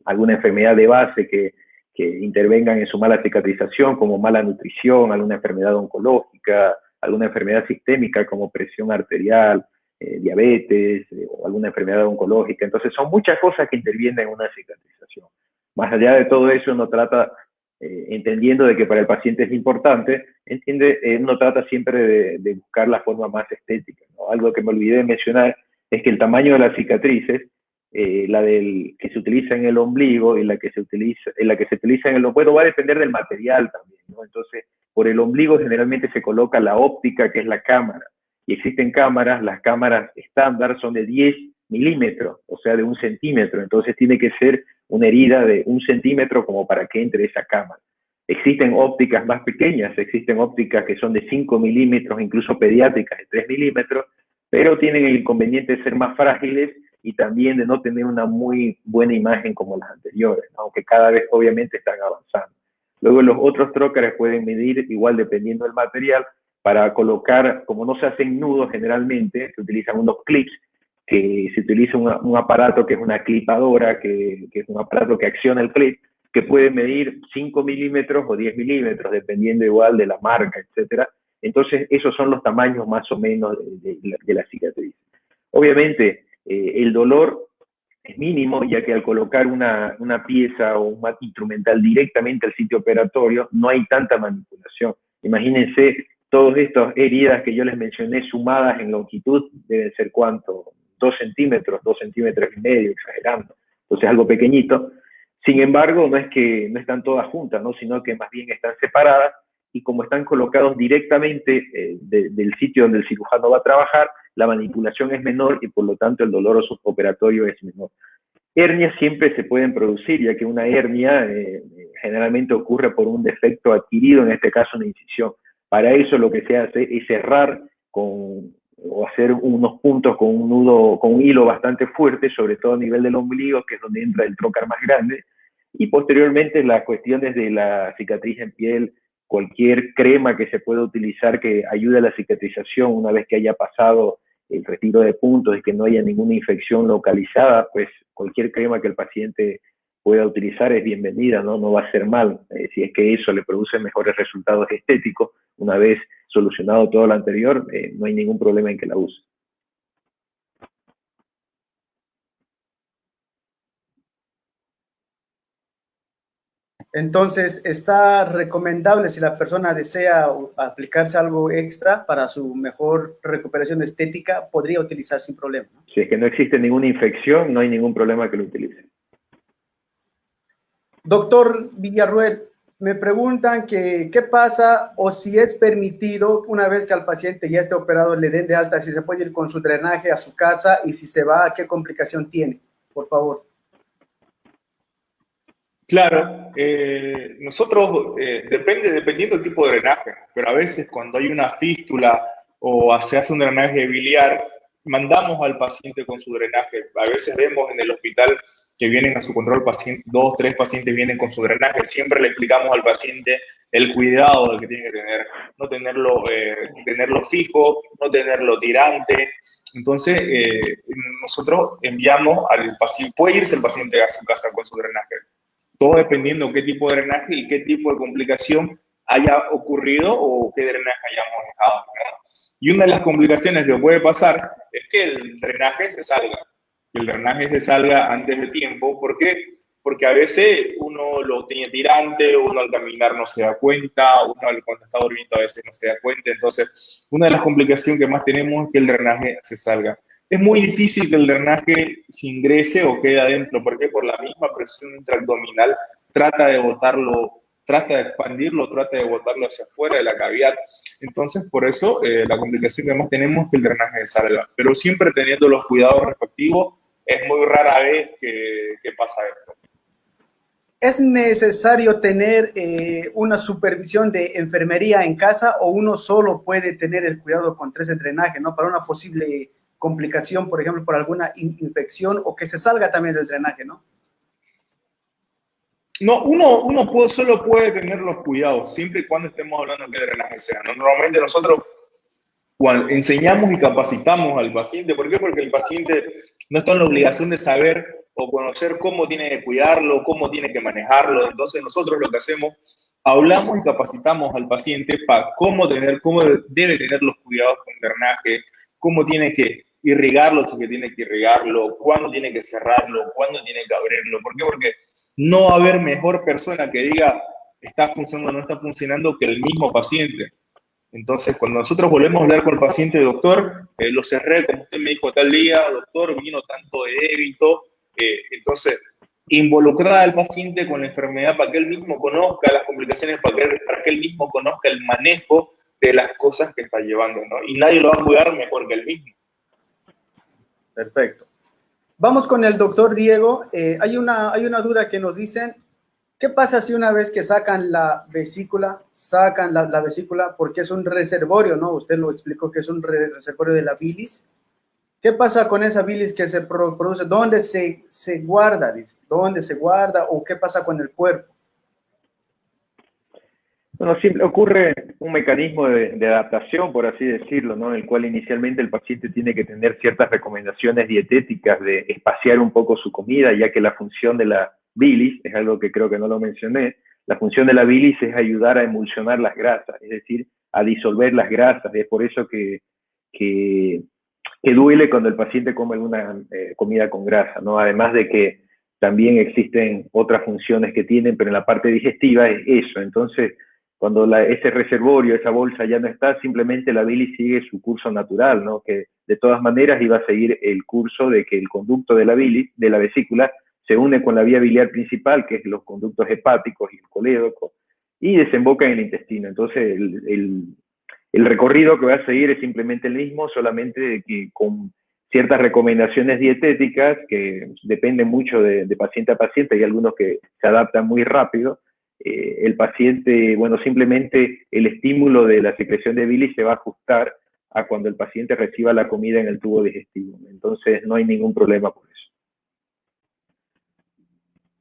alguna enfermedad de base que intervengan en su mala cicatrización, como mala nutrición, alguna enfermedad oncológica, alguna enfermedad sistémica como presión arterial, diabetes o alguna enfermedad oncológica. Entonces son muchas cosas que intervienen en una cicatrización. Más allá de todo eso, uno trata, entendiendo de que para el paciente es importante, uno trata siempre de buscar la forma más estética, ¿no? Algo que me olvidé de mencionar es que el tamaño de las cicatrices, la que se utiliza en el ombligo y la que se utiliza en el ombligo, va a depender del material también, ¿no? Entonces, por el ombligo generalmente se coloca la óptica, que es la cámara, y existen cámaras, las cámaras estándar son de 10 milímetros, o sea, de 1 centímetro, entonces tiene que ser una herida de 1 centímetro como para que entre esa cámara. Existen ópticas más pequeñas, existen ópticas que son de 5 milímetros, incluso pediátricas de 3 milímetros, pero tienen el inconveniente de ser más frágiles y también de no tener una muy buena imagen como las anteriores, ¿no? Aunque cada vez obviamente están avanzando. Luego los otros trócares pueden medir, igual dependiendo del material, para colocar, como no se hacen nudos generalmente, se utilizan unos clips, que se utiliza un aparato que es una clipadora, que es un aparato que acciona el clip, que puede medir 5 milímetros o 10 milímetros, dependiendo igual de la marca, etcétera. Entonces, esos son los tamaños más o menos de la cicatriz. Obviamente, el dolor es mínimo, ya que al colocar una pieza o un instrumental directamente al sitio operatorio, no hay tanta manipulación. Imagínense, todas estas heridas que yo les mencioné sumadas en longitud deben ser ¿cuánto? 2 centímetros, 2 centímetros y medio, exagerando. Entonces, algo pequeñito. Sin embargo, no es que no están todas juntas, ¿no? Sino que más bien están separadas, y como están colocados directamente del sitio donde el cirujano va a trabajar, la manipulación es menor y por lo tanto el dolor operatorio es menor. Hernias siempre se pueden producir, ya que una hernia generalmente ocurre por un defecto adquirido, en este caso una incisión. Para eso lo que se hace es cerrar o hacer unos puntos con un nudo, con un hilo bastante fuerte, sobre todo a nivel del ombligo, que es donde entra el trócar más grande, y posteriormente las cuestiones de la cicatriz en piel, cualquier crema que se pueda utilizar que ayude a la cicatrización una vez que haya pasado el retiro de puntos y que no haya ninguna infección localizada, pues cualquier crema que el paciente pueda utilizar es bienvenida, ¿no? No va a ser mal, si es que eso le produce mejores resultados estéticos. Una vez solucionado todo lo anterior, no hay ningún problema en que la use. Entonces, está recomendable si la persona desea aplicarse algo extra para su mejor recuperación estética, podría utilizar sin problema, ¿no? Si es que no existe ninguna infección, no hay ningún problema que lo utilice. Doctor Villarruel, me preguntan que qué pasa o si es permitido una vez que al paciente ya esté operado le den de alta, si se puede ir con su drenaje a su casa y si se va, qué complicación tiene, por favor. Claro, nosotros, dependiendo del tipo de drenaje, pero a veces cuando hay una fístula o se hace un drenaje biliar, mandamos al paciente con su drenaje. A veces vemos en el hospital que vienen a su control paciente, 2, 3 pacientes vienen con su drenaje. Siempre le explicamos al paciente el cuidado que tiene que tener, no tenerlo fijo, no tenerlo tirante. Entonces, nosotros enviamos al paciente, puede irse el paciente a su casa con su drenaje. Todo dependiendo qué tipo de drenaje y qué tipo de complicación haya ocurrido o qué drenaje hayamos dejado, ¿verdad? Y una de las complicaciones que puede pasar es que el drenaje se salga. Que el drenaje se salga antes de tiempo. ¿Por qué? Porque a veces uno lo tiene tirante, uno al caminar no se da cuenta, uno cuando está durmiendo a veces no se da cuenta. Entonces, una de las complicaciones que más tenemos es que el drenaje se salga. Es muy difícil que el drenaje se ingrese o quede adentro, porque por la misma presión intraabdominal trata de botarlo, trata de expandirlo, trata de botarlo hacia afuera de la cavidad. Entonces, por eso, la complicación que más tenemos es que el drenaje salga. Pero siempre teniendo los cuidados respectivos, es muy rara vez que pasa esto. ¿Es necesario tener una supervisión de enfermería en casa o uno solo puede tener el cuidado contra ese drenaje, ¿no? Para una posible complicación, por ejemplo, por alguna infección o que se salga también del drenaje, ¿no? No, uno solo puede tener los cuidados, siempre y cuando estemos hablando de drenaje sea, ¿no? Normalmente nosotros enseñamos y capacitamos al paciente. ¿Por qué? Porque el paciente no está en la obligación de saber o conocer cómo tiene que cuidarlo, cómo tiene que manejarlo. Entonces nosotros lo que hacemos, hablamos y capacitamos al paciente para cómo debe tener los cuidados con drenaje, cómo tiene que irrigarlo si que tiene que irrigarlo, cuándo tiene que cerrarlo, cuándo tiene que abrirlo. ¿Por qué? Porque no va a haber mejor persona que diga está funcionando o no está funcionando que el mismo paciente. Entonces, cuando nosotros volvemos a hablar con el paciente, doctor, lo cerré, como usted me dijo tal día, doctor, vino tanto de débito. Entonces, involucrar al paciente con la enfermedad para que él mismo conozca las complicaciones, para que él mismo conozca el manejo de las cosas que está llevando, ¿no? Y nadie lo va a cuidar mejor que él mismo. Perfecto. Vamos con el doctor Diego. Hay una duda que nos dicen. ¿Qué pasa si una vez que sacan la vesícula, porque es un reservorio, ¿no? Usted lo explicó que es un reservorio de la bilis. ¿Qué pasa con esa bilis que se produce? ¿Dónde se guarda? Dice? ¿Dónde se guarda? ¿O qué pasa con el cuerpo? Bueno, siempre ocurre un mecanismo de adaptación, por así decirlo, ¿no? En el cual inicialmente el paciente tiene que tener ciertas recomendaciones dietéticas de espaciar un poco su comida, ya que la función de la bilis, es algo que creo que no lo mencioné, la función de la bilis es ayudar a emulsionar las grasas, es decir, a disolver las grasas. Es por eso que duele cuando el paciente come alguna comida con grasa, ¿no? Además de que también existen otras funciones que tienen, pero en la parte digestiva es eso. Entonces, cuando ese reservorio, esa bolsa ya no está, simplemente la bilis sigue su curso natural, ¿no? Que de todas maneras iba a seguir el curso de que el conducto de la bilis, de la vesícula, se une con la vía biliar principal, que es los conductos hepáticos y el colédoco, y desemboca en el intestino. Entonces, el recorrido que va a seguir es simplemente el mismo, solamente que con ciertas recomendaciones dietéticas que dependen mucho de paciente a paciente. Hay algunos que se adaptan muy rápido. El paciente, bueno, simplemente el estímulo de la secreción de bilis se va a ajustar a cuando el paciente reciba la comida en el tubo digestivo. Entonces, no hay ningún problema por eso.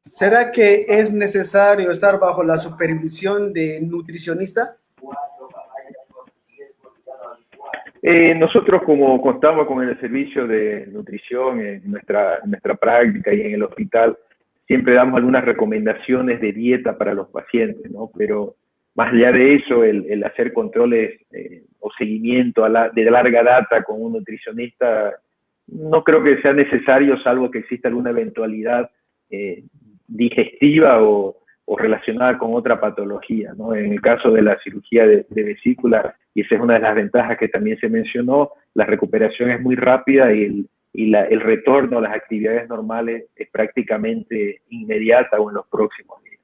¿Será que es necesario estar bajo la supervisión de nutricionista? Nosotros, como contamos con el servicio de nutrición en nuestra práctica y en el hospital, siempre damos algunas recomendaciones de dieta para los pacientes, ¿no? Pero más allá de eso, el hacer controles o seguimiento de larga data con un nutricionista, no creo que sea necesario, salvo que exista alguna eventualidad digestiva o relacionada con otra patología, ¿no? En el caso de la cirugía de vesícula, y esa es una de las ventajas que también se mencionó, la recuperación es muy rápida y el retorno a las actividades normales es prácticamente inmediata o en los próximos días.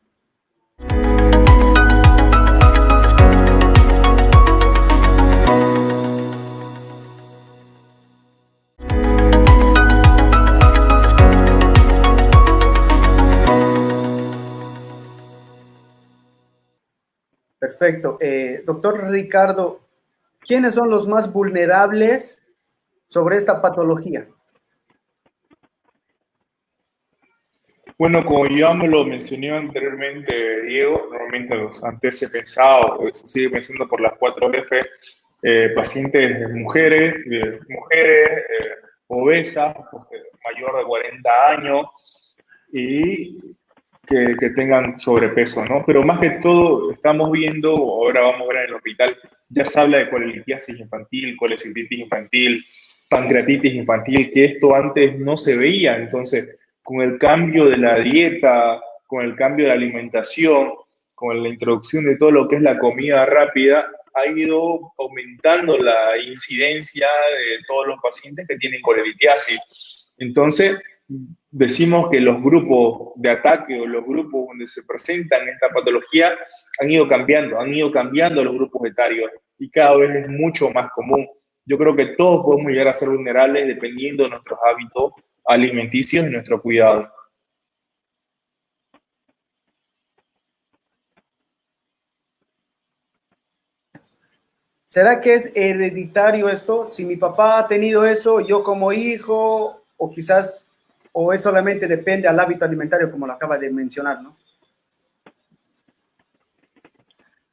Perfecto. Doctor Ricardo, ¿quiénes son los más vulnerables sobre esta patología? Bueno, como ya me lo mencionó anteriormente, Diego, normalmente antes se pensaba, o se sigue pensando por las 4F, pacientes mujeres obesas, mayor de 40 años, y que tengan sobrepeso, ¿no? Pero más que todo, estamos viendo, ahora vamos a ver en el hospital, ya se habla de colelitiasis infantil, colecistitis infantil, pancreatitis infantil, que esto antes no se veía. Entonces, con el cambio de la dieta, con el cambio de la alimentación, con la introducción de todo lo que es la comida rápida, ha ido aumentando la incidencia de todos los pacientes que tienen colelitiasis. Entonces, decimos que los grupos de ataque o los grupos donde se presentan esta patología han ido cambiando los grupos etarios y cada vez es mucho más común. Yo creo que todos podemos llegar a ser vulnerables dependiendo de nuestros hábitos alimenticios y nuestro cuidado. ¿Será que es hereditario esto? Si mi papá ha tenido eso, yo como hijo, o quizás, o es solamente depende al hábito alimentario, como lo acaba de mencionar, ¿no?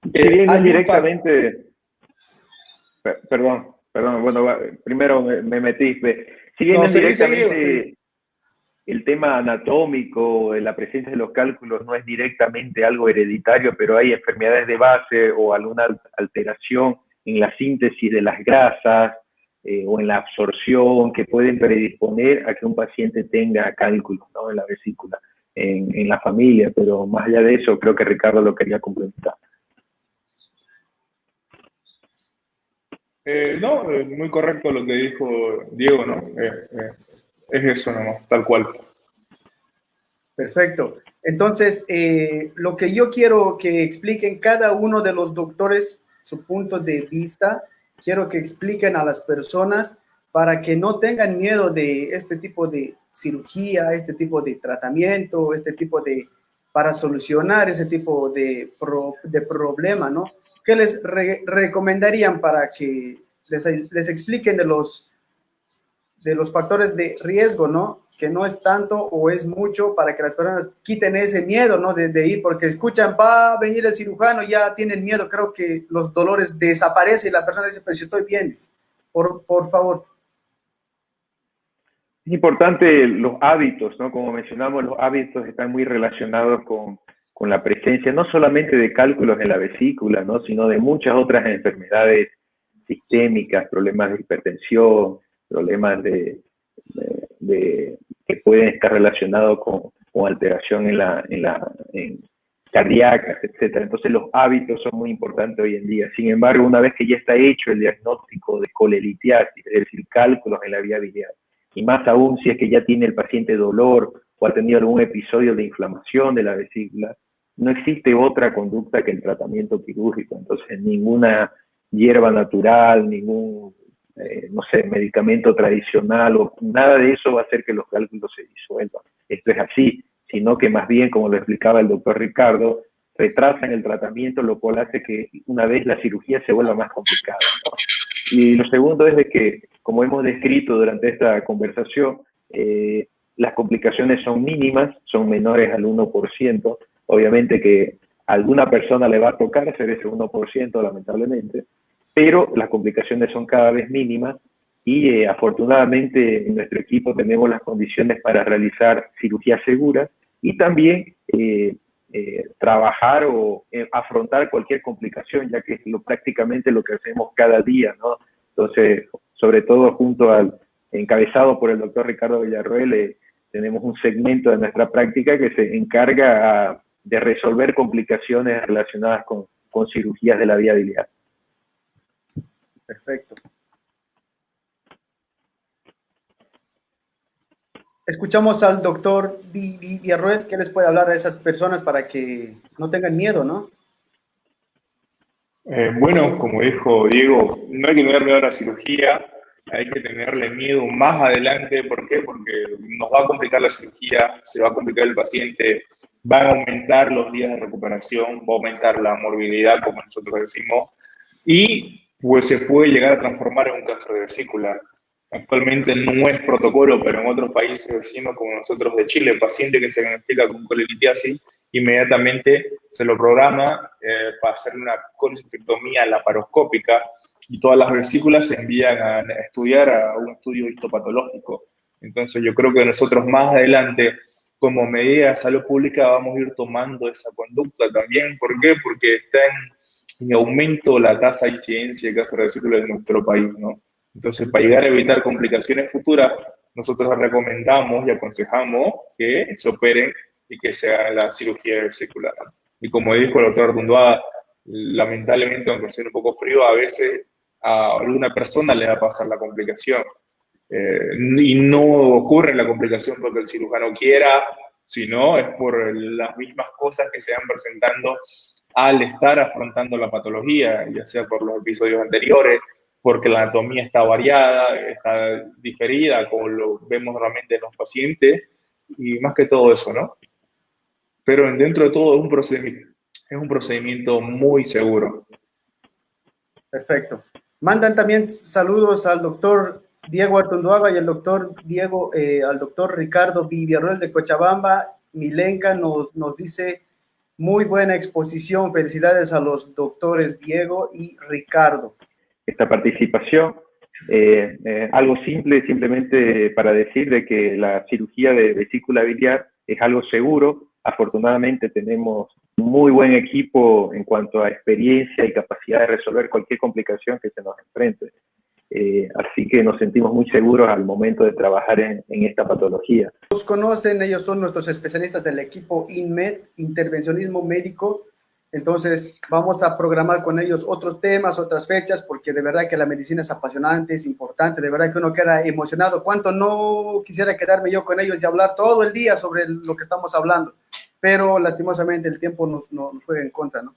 Si bien no directamente, perdón, bueno, primero me metí. Si bien no directamente el tema anatómico, la presencia de los cálculos no es directamente algo hereditario, pero hay enfermedades de base o alguna alteración en la síntesis de las grasas o en la absorción que pueden predisponer a que un paciente tenga cálculos, ¿no?, en la vesícula, en la familia, pero más allá de eso, creo que Ricardo lo quería complementar. No, muy correcto lo que dijo Diego, ¿no? Es eso nomás, tal cual. Perfecto. Entonces, lo que yo quiero que expliquen cada uno de los doctores su punto de vista, quiero que expliquen a las personas para que no tengan miedo de este tipo de cirugía, este tipo de tratamiento, para solucionar ese tipo de problema, ¿no? ¿Qué les recomendarían para que les expliquen de los factores de riesgo, ¿no? Que no es tanto o es mucho, para que las personas quiten ese miedo, ¿no? De ir, porque escuchan, va a venir el cirujano, ya tienen miedo, creo que los dolores desaparecen y la persona dice, pero si estoy bien, por favor. Es importante los hábitos, ¿no? Como mencionamos, los hábitos están muy relacionados con la presencia, no solamente de cálculos en la vesícula, ¿no?, sino de muchas otras enfermedades sistémicas, problemas de hipertensión, problemas que pueden estar relacionados con alteración en cardíacas, etcétera. Entonces los hábitos son muy importantes hoy en día. Sin embargo, una vez que ya está hecho el diagnóstico de colelitiasis, es decir, cálculos en la vía biliar, y más aún si es que ya tiene el paciente dolor o ha tenido algún episodio de inflamación de la vesícula, no existe otra conducta que el tratamiento quirúrgico. Entonces, ninguna hierba natural, ningún, no sé, medicamento tradicional o nada de eso va a hacer que los cálculos se disuelvan. Esto es así, sino que más bien, como lo explicaba el doctor Ricardo, retrasan el tratamiento, lo cual hace que una vez la cirugía se vuelva más complicada, ¿no? Y lo segundo es de que, como hemos descrito durante esta conversación, las complicaciones son mínimas, son menores al 1%. Obviamente que a alguna persona le va a tocar ser ese 1%, lamentablemente, pero las complicaciones son cada vez mínimas y afortunadamente en nuestro equipo tenemos las condiciones para realizar cirugías seguras y también trabajar o afrontar cualquier complicación, ya que es prácticamente lo que hacemos cada día, ¿no? Entonces, sobre todo encabezado por el doctor Ricardo Villarroel, tenemos un segmento de nuestra práctica que se encarga de resolver complicaciones relacionadas con cirugías de la vía biliar. Perfecto. Escuchamos al doctor Villarroel, ¿qué les puede hablar a esas personas para que no tengan miedo, no? Bueno, como dijo Diego, no hay que tener miedo a la cirugía, hay que tenerle miedo más adelante. ¿Por qué? Porque nos va a complicar la cirugía, se va a complicar el paciente, van a aumentar los días de recuperación, va a aumentar la morbilidad, como nosotros decimos, y pues se puede llegar a transformar en un cáncer de vesícula. Actualmente no es protocolo, pero en otros países vecinos como nosotros de Chile, el paciente que se diagnostica con colelitiasis, inmediatamente se lo programa para hacer una colecistectomía laparoscópica y todas las vesículas se envían a estudiar a un estudio histopatológico. Entonces yo creo que nosotros más adelante como medida de salud pública vamos a ir tomando esa conducta también. ¿Por qué? Porque está en aumento la tasa de incidencia de cáncer de vesícula en nuestro país, ¿no? Entonces, para llegar a evitar complicaciones futuras, nosotros recomendamos y aconsejamos que se operen y que se haga la cirugía de vesícula, ¿no? Y como dijo el doctor Artunduaga, lamentablemente, aunque sea un poco frío, a veces a alguna persona le va a pasar la complicación. Y no ocurre la complicación porque el cirujano quiera, sino es por las mismas cosas que se van presentando al estar afrontando la patología, ya sea por los episodios anteriores, porque la anatomía está variada, está diferida, como lo vemos normalmente en los pacientes, y más que todo eso, ¿no? Pero dentro de todo es un procedimiento muy seguro. Perfecto. Mandan también saludos al doctor Diego Artunduaga y al doctor Ricardo Villarroel de Cochabamba. Milenka nos dice, muy buena exposición, felicidades a los doctores Diego y Ricardo. Esta participación, algo simple, simplemente para decir de que la cirugía de vesícula biliar es algo seguro. Afortunadamente tenemos muy buen equipo en cuanto a experiencia y capacidad de resolver cualquier complicación que se nos enfrente. Así que nos sentimos muy seguros al momento de trabajar en esta patología. Los conocen, ellos son nuestros especialistas del equipo INMED, Intervencionismo Médico. Entonces vamos a programar con ellos otros temas, otras fechas, porque de verdad que la medicina es apasionante, es importante, de verdad que uno queda emocionado. ¿Cuánto no quisiera quedarme yo con ellos y hablar todo el día sobre lo que estamos hablando? Pero lastimosamente el tiempo nos juega en contra, ¿no?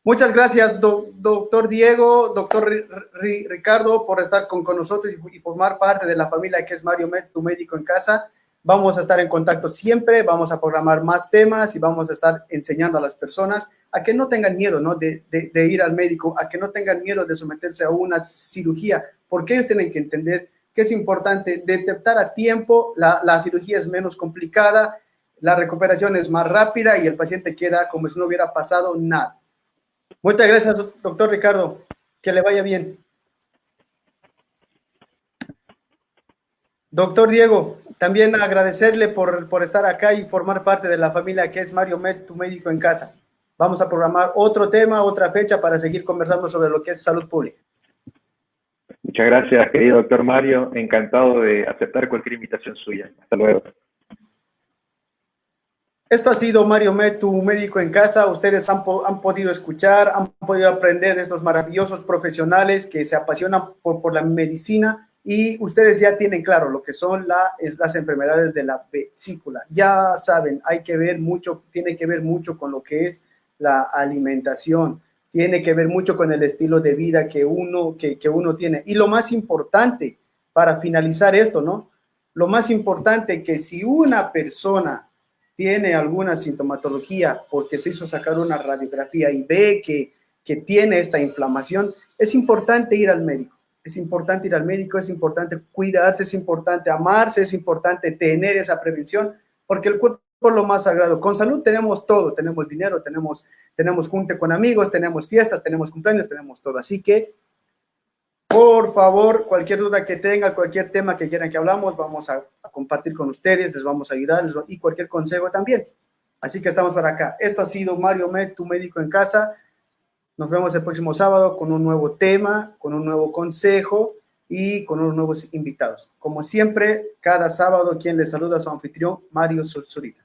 Muchas gracias, doctor Diego, doctor Ricardo, por estar con nosotros y formar parte de la familia que es Mario Med, tu médico en casa. Vamos a estar en contacto siempre, vamos a programar más temas y vamos a estar enseñando a las personas a que no tengan miedo, ¿no? de ir al médico, a que no tengan miedo de someterse a una cirugía, porque ellos tienen que entender que es importante detectar a tiempo, la cirugía es menos complicada, la recuperación es más rápida y el paciente queda como si no hubiera pasado nada. Muchas gracias, doctor Ricardo. Que le vaya bien. Doctor Diego, también agradecerle por estar acá y formar parte de la familia que es Mario Med, tu médico en casa. Vamos a programar otro tema, otra fecha para seguir conversando sobre lo que es salud pública. Muchas gracias, querido doctor Mario. Encantado de aceptar cualquier invitación suya. Hasta luego. Esto ha sido Mario Med, tu médico en casa. Ustedes han podido escuchar, han podido aprender de estos maravillosos profesionales que se apasionan por la medicina y ustedes ya tienen claro lo que son las enfermedades de la vesícula. Ya saben, hay que ver mucho, tiene que ver mucho con lo que es la alimentación, tiene que ver mucho con el estilo de vida que uno tiene. Y lo más importante, para finalizar esto, ¿no? Lo más importante que si una persona tiene alguna sintomatología porque se hizo sacar una radiografía y ve que tiene esta inflamación, es importante ir al médico. Es importante ir al médico, es importante cuidarse, es importante amarse, es importante tener esa prevención, porque el cuerpo es lo más sagrado. Con salud tenemos todo, tenemos dinero, tenemos junte con amigos, tenemos fiestas, tenemos cumpleaños, tenemos todo. Así que, por favor, cualquier duda que tenga, cualquier tema que quieran que hablamos, vamos a compartir con ustedes, les vamos a ayudar y cualquier consejo también. Así que estamos para acá. Esto ha sido Mario Med, tu médico en casa. Nos vemos el próximo sábado con un nuevo tema, con un nuevo consejo y con unos nuevos invitados. Como siempre, cada sábado, quien les saluda a su anfitrión, Mario Zurita.